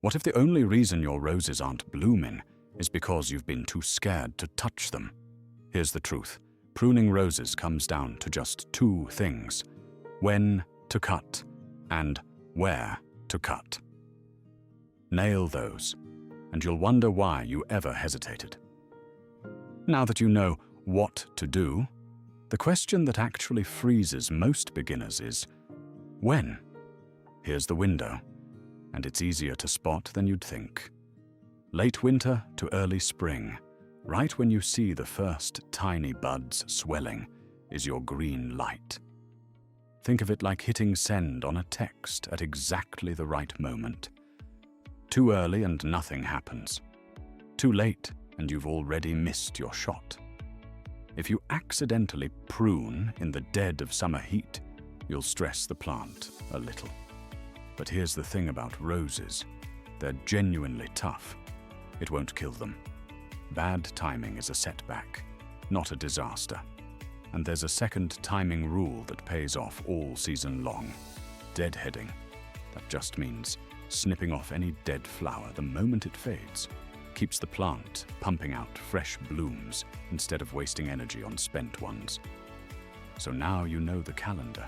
What if the only reason your roses aren't blooming is because you've been too scared to touch them? Here's the truth. Pruning roses comes down to just two things: when to cut and where to cut. Nail those, and you'll wonder why you ever hesitated. Now that you know what to do, the question that actually freezes most beginners is, when? Here's the window, and it's easier to spot than you'd think. Late winter to early spring, right when you see the first tiny buds swelling, is your green light. Think of it like hitting send on a text at exactly the right moment. Too early and nothing happens. Too late and you've already missed your shot. If you accidentally prune in the dead of summer heat, you'll stress the plant a little. But here's the thing about roses. They're genuinely tough. It won't kill them. Bad timing is a setback, not a disaster. And there's a second timing rule that pays off all season long: deadheading. That just means snipping off any dead flower the moment it fades. Keeps the plant pumping out fresh blooms instead of wasting energy on spent ones. So now you know the calendar.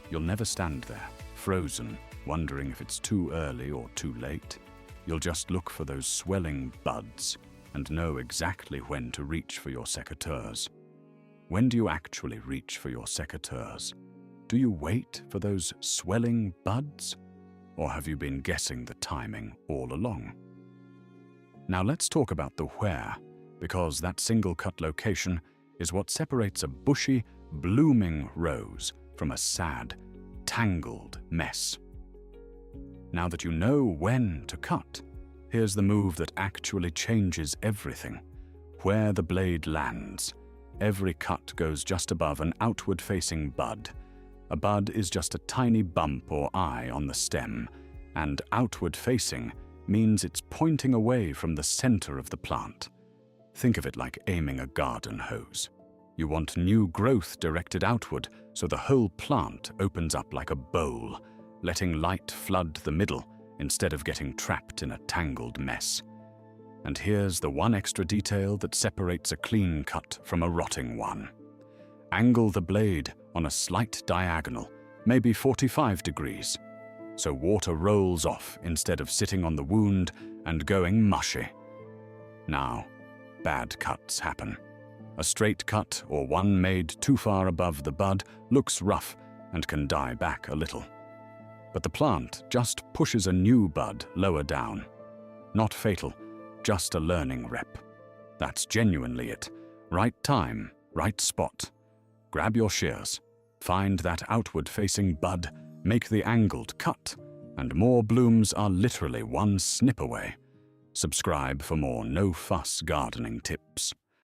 You'll never stand there, frozen, wondering if it's too early or too late. You'll just look for those swelling buds and know exactly when to reach for your secateurs. When do you actually reach for your secateurs? Do you wait for those swelling buds? Or have you been guessing the timing all along? Now let's talk about the where, because that single-cut location is what separates a bushy, blooming rose from a sad, tangled mess. Now that you know when to cut, here's the move that actually changes everything: where the blade lands. Every cut goes just above an outward-facing bud. A bud is just a tiny bump or eye on the stem, and outward-facing means it's pointing away from the center of the plant. Think of it like aiming a garden hose. You want new growth directed outward, so the whole plant opens up like a bowl, letting light flood the middle instead of getting trapped in a tangled mess. And here's the one extra detail that separates a clean cut from a rotting one. Angle the blade on a slight diagonal, maybe 45 degrees, so water rolls off instead of sitting on the wound and going mushy. Now, bad cuts happen. A straight cut or one made too far above the bud looks rough and can die back a little. But the plant just pushes a new bud lower down. Not fatal, just a learning rep. That's genuinely it. Right time, right spot. Grab your shears, find that outward-facing bud, make the angled cut, and more blooms are literally one snip away. Subscribe for more no-fuss gardening tips.